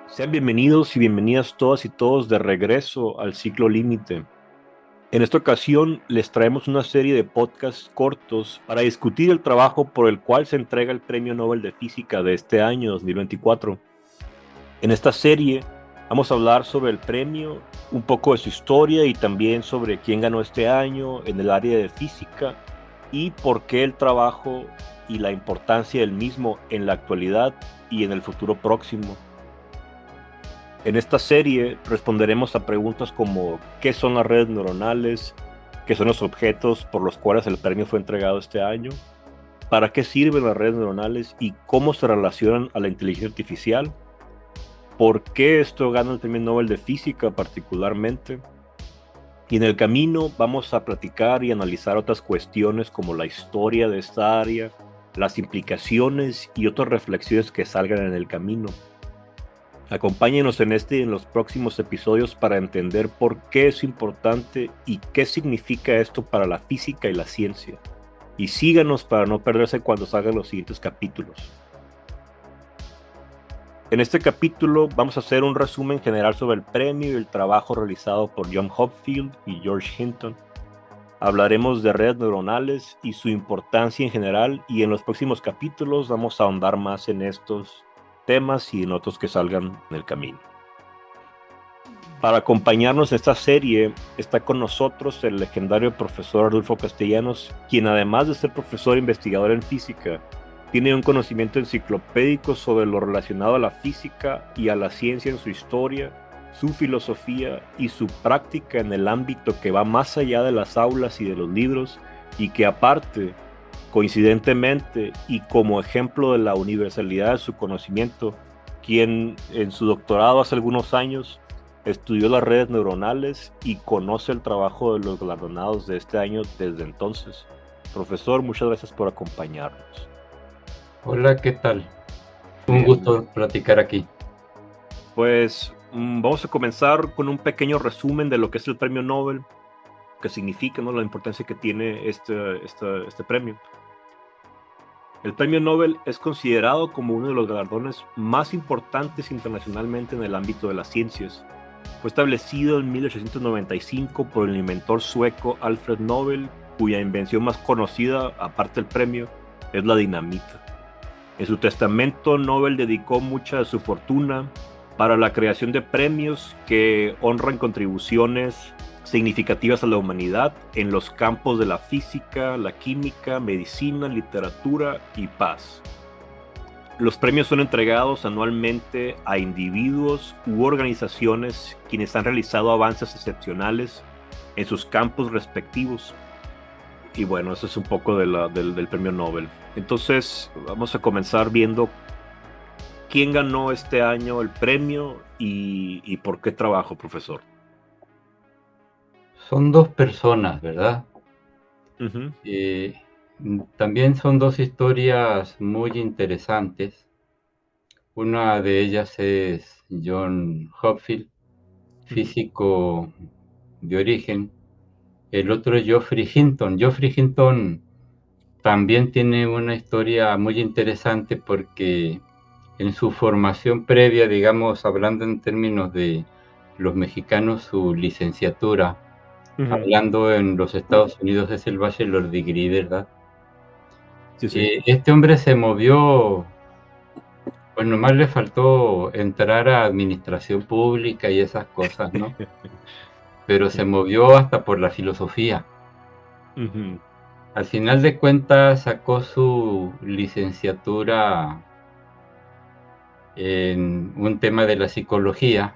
Sean bienvenidos y bienvenidas todas y todos de regreso al Ciclo Límite. En esta ocasión les traemos una serie de podcasts cortos para discutir el trabajo por el cual se entrega el Premio Nobel de Física de este año 2024. En esta serie vamos a hablar sobre el premio, un poco de su historia y también sobre quién ganó este año en el área de física y por qué el trabajo y la importancia del mismo en la actualidad y en el futuro próximo. En esta serie responderemos a preguntas como ¿qué son las redes neuronales? ¿Qué son los objetos por los cuales el premio fue entregado este año? ¿Para qué sirven las redes neuronales y cómo se relacionan a la inteligencia artificial? ¿Por qué esto gana el Premio Nobel de Física particularmente? Y en el camino vamos a platicar y analizar otras cuestiones como la historia de esta área, las implicaciones y otras reflexiones que salgan en el camino. Acompáñenos en este y en los próximos episodios para entender por qué es importante y qué significa esto para la física y la ciencia. Y síganos para no perderse cuando salgan los siguientes capítulos. En este capítulo vamos a hacer un resumen general sobre el premio y el trabajo realizado por John Hopfield y George Hinton. Hablaremos de redes neuronales y su importancia en general, y en los próximos capítulos vamos a ahondar más en estos temas y en otros que salgan en el camino. Para acompañarnos en esta serie está con nosotros el legendario profesor Adolfo Castellanos, quien además de ser profesor e investigador en física, tiene un conocimiento enciclopédico sobre lo relacionado a la física y a la ciencia en su historia, su filosofía y su práctica en el ámbito que va más allá de las aulas y de los libros, y que aparte, coincidentemente y como ejemplo de la universalidad de su conocimiento, quien en su doctorado hace algunos años estudió las redes neuronales y conoce el trabajo de los galardonados de este año desde entonces. Profesor, muchas gracias por acompañarnos. Hola, ¿qué tal? Un gusto platicar aquí. Pues vamos a comenzar con un pequeño resumen de lo que es el Premio Nobel, qué significa, ¿no?, la importancia que tiene este premio. El Premio Nobel es considerado como uno de los galardones más importantes internacionalmente en el ámbito de las ciencias. Fue establecido en 1895 por el inventor sueco Alfred Nobel, cuya invención más conocida, aparte del premio, es la dinamita. En su testamento, Nobel dedicó mucha de su fortuna para la creación de premios que honran contribuciones significativas a la humanidad en los campos de la física, la química, medicina, literatura y paz. Los premios son entregados anualmente a individuos u organizaciones quienes han realizado avances excepcionales en sus campos respectivos. Y bueno, eso es un poco del Premio Nobel. Entonces, vamos a comenzar viendo quién ganó este año el premio y por qué trabajo, profesor. Son dos personas, ¿verdad? Uh-huh. También son dos historias muy interesantes. Una de ellas es John Hopfield, físico de origen. El otro es Geoffrey Hinton. Geoffrey Hinton también tiene una historia muy interesante porque en su formación previa, digamos, hablando en términos de los mexicanos, su licenciatura, hablando en los Estados Unidos, es el Bachelor Degree, ¿verdad? Sí, sí. Este hombre se movió, pues nomás le faltó entrar a administración pública y esas cosas, ¿no? Pero se movió hasta por la filosofía. Uh-huh. Al final de cuentas sacó su licenciatura en un tema de la psicología,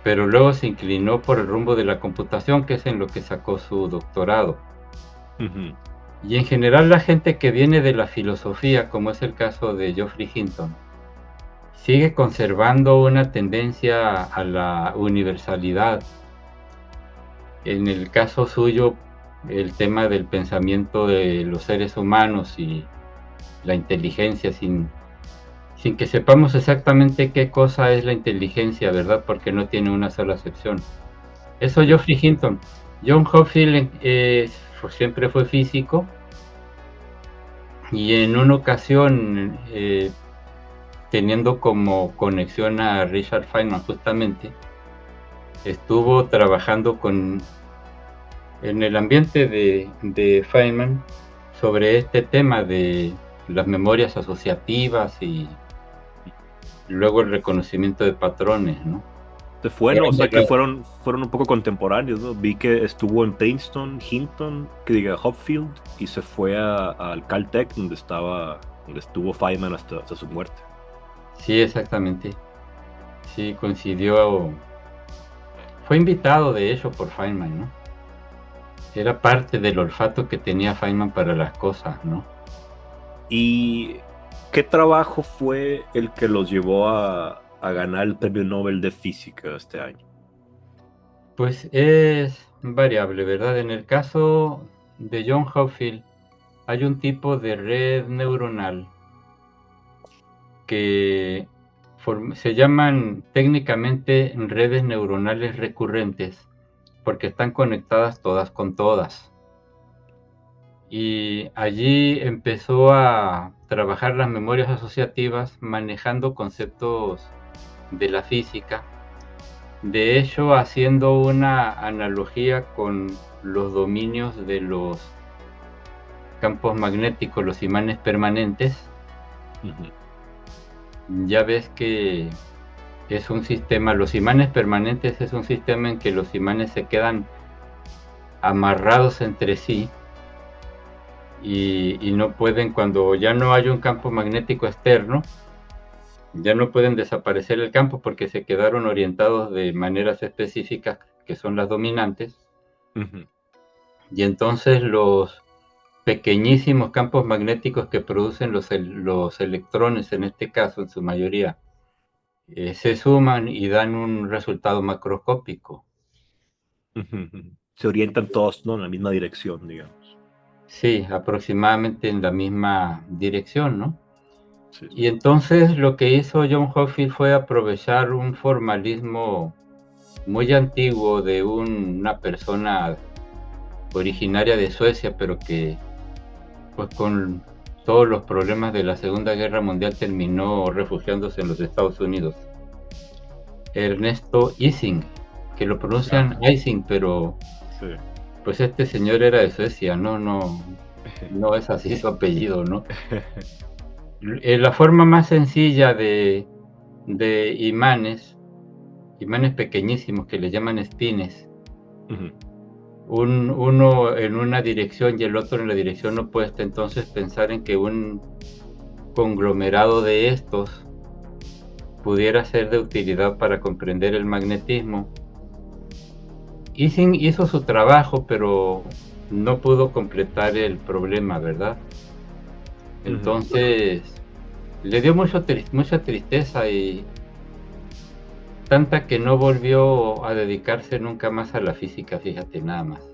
pero luego se inclinó por el rumbo de la computación, que es en lo que sacó su doctorado. Uh-huh. Y en general la gente que viene de la filosofía, como es el caso de Geoffrey Hinton, sigue conservando una tendencia a la universalidad. En el caso suyo, el tema del pensamiento de los seres humanos y la inteligencia, sin que sepamos exactamente qué cosa es la inteligencia, ¿verdad? Porque no tiene una sola acepción. Eso Geoffrey Hinton. John Hopfield siempre fue físico, y en una ocasión teniendo como conexión a Richard Feynman justamente, estuvo trabajando en el ambiente de Feynman sobre este tema de las memorias asociativas y luego el reconocimiento de patrones, ¿no? Bueno, o sea que Era- fueron un poco contemporáneos, ¿no? Vi que estuvo en Princeton, Hinton, que diga Hopfield, y se fue al Caltech, donde estuvo Feynman hasta su muerte. Sí, exactamente. Sí, coincidió. Fue invitado, de hecho, por Feynman, ¿no? Era parte del olfato que tenía Feynman para las cosas, ¿no? ¿Y qué trabajo fue el que los llevó a ganar el Premio Nobel de Física este año? Pues es variable, ¿verdad? En el caso de John Hopfield, hay un tipo de red neuronal que se llaman técnicamente redes neuronales recurrentes porque están conectadas todas con todas. Y allí empezó a trabajar las memorias asociativas manejando conceptos de la física. De hecho, haciendo una analogía con los dominios de los campos magnéticos, los imanes permanentes. Ya ves que es un sistema, los imanes permanentes es un sistema en que los imanes se quedan amarrados entre sí y no pueden, cuando ya no hay un campo magnético externo, ya no pueden desaparecer el campo porque se quedaron orientados de maneras específicas que son las dominantes. Y entonces los pequeñísimos campos magnéticos que producen los electrones, en este caso en su mayoría, se suman y dan un resultado macroscópico. Se orientan todos, ¿no?, en la misma dirección, digamos. Sí, aproximadamente en la misma dirección, ¿no? Sí. Y entonces lo que hizo John Hopfield fue aprovechar un formalismo muy antiguo de una persona originaria de Suecia, pero que pues con todos los problemas de la Segunda Guerra Mundial terminó refugiándose en los Estados Unidos. Ernesto Ising, que lo pronuncian Ising, pero sí, pues este señor era de Suecia, no es así su apellido, ¿no? La forma más sencilla de imanes pequeñísimos que le llaman spines, uno en una dirección y el otro en la dirección opuesta, entonces pensar en que un conglomerado de estos pudiera ser de utilidad para comprender el magnetismo. Ising hizo su trabajo, pero no pudo completar el problema, ¿verdad? Entonces le dio mucha tristeza, y tanta que no volvió a dedicarse nunca más a la física, fíjate nada más.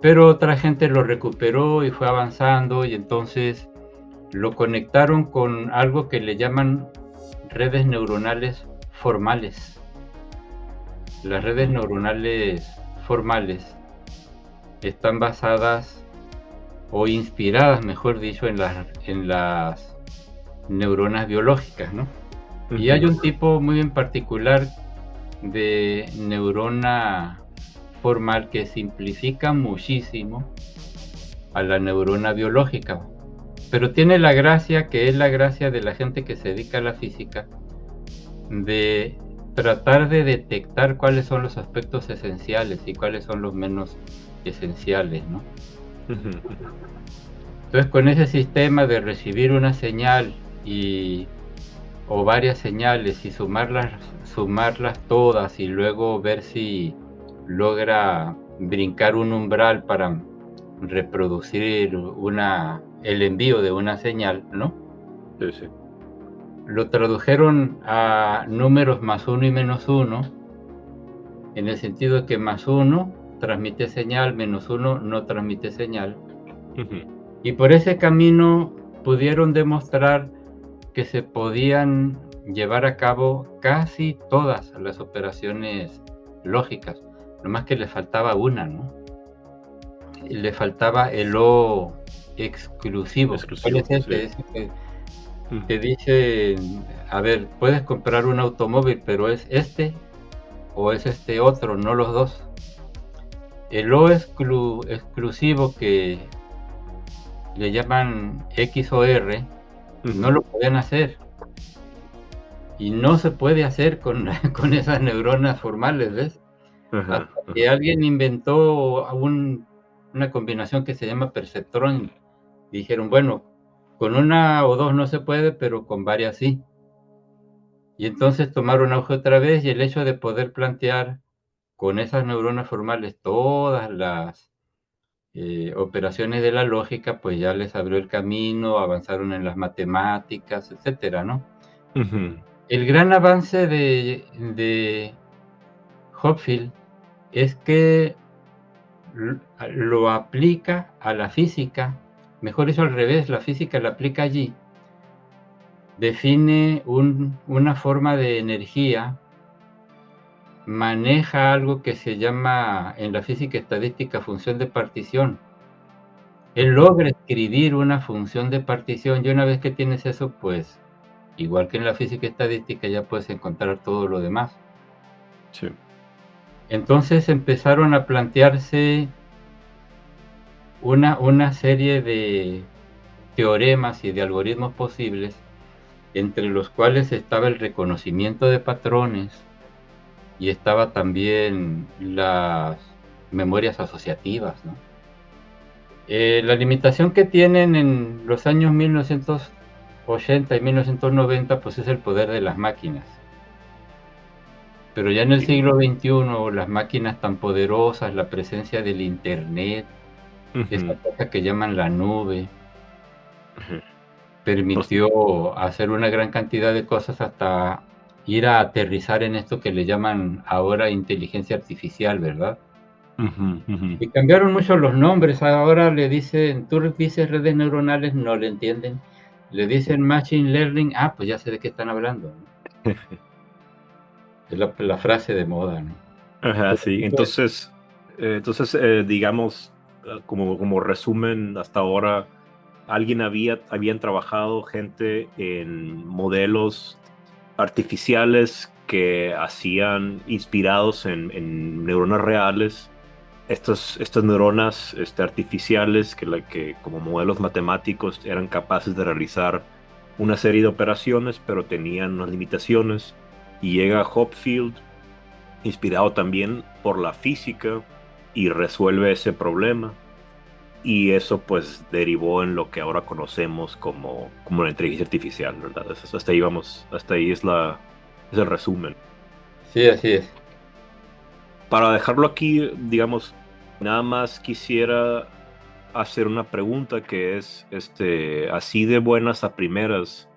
Pero otra gente lo recuperó y fue avanzando, y entonces lo conectaron con algo que le llaman redes neuronales formales. Las redes neuronales formales están basadas o inspiradas, mejor dicho, en las neuronas biológicas, ¿no? Y hay un tipo muy en particular de neurona formal que simplifica muchísimo a la neurona biológica, pero tiene la gracia, que es la gracia de la gente que se dedica a la física, de tratar de detectar cuáles son los aspectos esenciales y cuáles son los menos esenciales, ¿no? Entonces, con ese sistema de recibir una señal o varias señales y sumarlas todas y luego ver si logra brincar un umbral para reproducir el envío de una señal, ¿no? Sí, sí. Lo tradujeron a números más 1 y menos 1, en el sentido de que más 1 transmite señal, menos 1 no transmite señal. Y por ese camino pudieron demostrar que se podían llevar a cabo casi todas las operaciones lógicas, nomás que le faltaba una, ¿no? Le faltaba el O exclusivo. ¿Cuál es este? Sí. te dicen, a ver, puedes comprar un automóvil, pero es este o es este otro, no los dos. El O exclusivo que le llaman X o R, no lo podían hacer. Y no se puede hacer con esas neuronas formales, ¿ves? Ajá, Hasta que ajá. alguien inventó una combinación que se llama perceptrón. Dijeron, bueno, con una o dos no se puede, pero con varias sí. Y entonces tomaron auge otra vez, y el hecho de poder plantear con esas neuronas formales todas las operaciones de la lógica, pues ya les abrió el camino, avanzaron en las matemáticas, etcétera, ¿no? Ujú. El gran avance de Hopfield es que lo aplica a la física, mejor dicho al revés, la física la aplica allí, define una forma de energía, maneja algo que se llama en la física estadística función de partición. Él logra escribir una función de partición, y una vez que tienes eso, pues igual que en la física estadística ya puedes encontrar todo lo demás. Sí. Entonces empezaron a plantearse una serie de teoremas y de algoritmos posibles, entre los cuales estaba el reconocimiento de patrones y estaba también las memorias asociativas, ¿no? La limitación que tienen en los años 1980 y 1990, pues es el poder de las máquinas. Pero ya en el Sí. siglo XXI, las máquinas tan poderosas, la presencia del Internet, esa Ujú. cosa que llaman la nube, Ujú. Pues, permitió hacer una gran cantidad de cosas, hasta ir a aterrizar en esto que le llaman ahora inteligencia artificial, ¿verdad? ujú, ujú. Y cambiaron mucho los nombres. Ahora le dicen, tú dices redes neuronales, no le entienden. Le dicen machine learning, pues ya sé de qué están hablando, ¿no? Es la frase de moda, ¿no? Ajá, Pero sí. pues, Entonces, digamos, como resumen, hasta ahora, habían trabajado gente en modelos artificiales que hacían inspirados en neuronas reales. Estas neuronas artificiales que como modelos matemáticos eran capaces de realizar una serie de operaciones, pero tenían unas limitaciones. Y llega Hopfield, inspirado también por la física, y resuelve ese problema. Y eso pues derivó en lo que ahora conocemos como la inteligencia artificial, ¿verdad? Hasta ahí vamos, hasta ahí es el resumen. sí, así es. Para dejarlo aquí, digamos, nada más quisiera hacer una pregunta que es, así de buenas a primeras,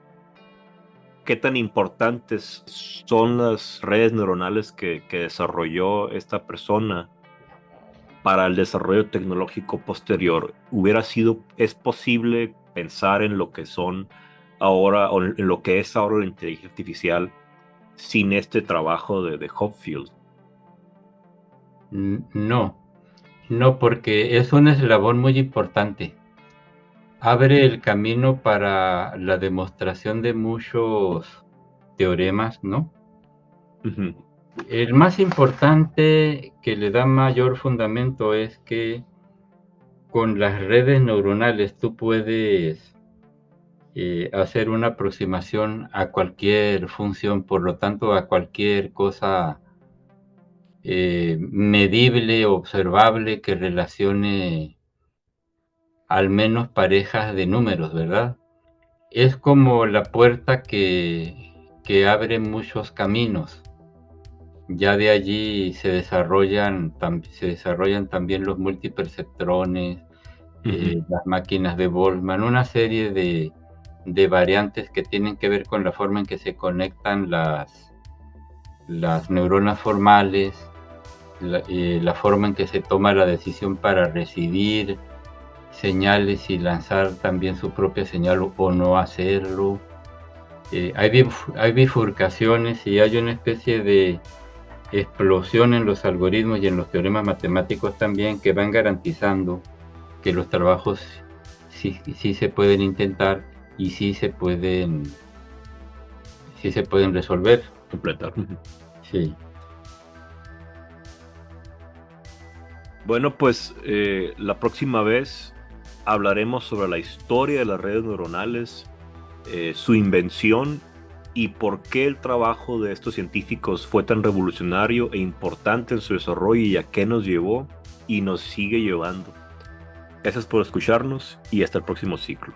¿qué tan importantes son las redes neuronales que desarrolló esta persona para el desarrollo tecnológico posterior? ¿Es posible pensar en lo que son ahora, o en lo que es ahora la inteligencia artificial sin este trabajo de Hopfield? No, no, porque es un eslabón muy importante. Abre el camino para la demostración de muchos teoremas, ¿no? Ujú, El más importante, que le da mayor fundamento, es que con las redes neuronales tú puedes hacer una aproximación a cualquier función, por lo tanto a cualquier cosa medible, observable, que relacione al menos parejas de números, ¿verdad? Es como la puerta que abre muchos caminos. Ya de allí se desarrollan también los multiperceptrones, ujú, las máquinas de Boltzmann, una serie de variantes que tienen que ver con la forma en que se conectan las neuronas formales, la forma en que se toma la decisión para recibir señales y lanzar también su propia señal o no hacerlo. Hay bifurcaciones y hay una especie de explosión en los algoritmos y en los teoremas matemáticos también, que van garantizando que los trabajos sí se pueden intentar y sí se pueden resolver. Completar. Sí. Bueno, pues la próxima vez hablaremos sobre la historia de las redes neuronales, su invención y por qué el trabajo de estos científicos fue tan revolucionario e importante en su desarrollo y a qué nos llevó y nos sigue llevando. Gracias por escucharnos y hasta el próximo ciclo.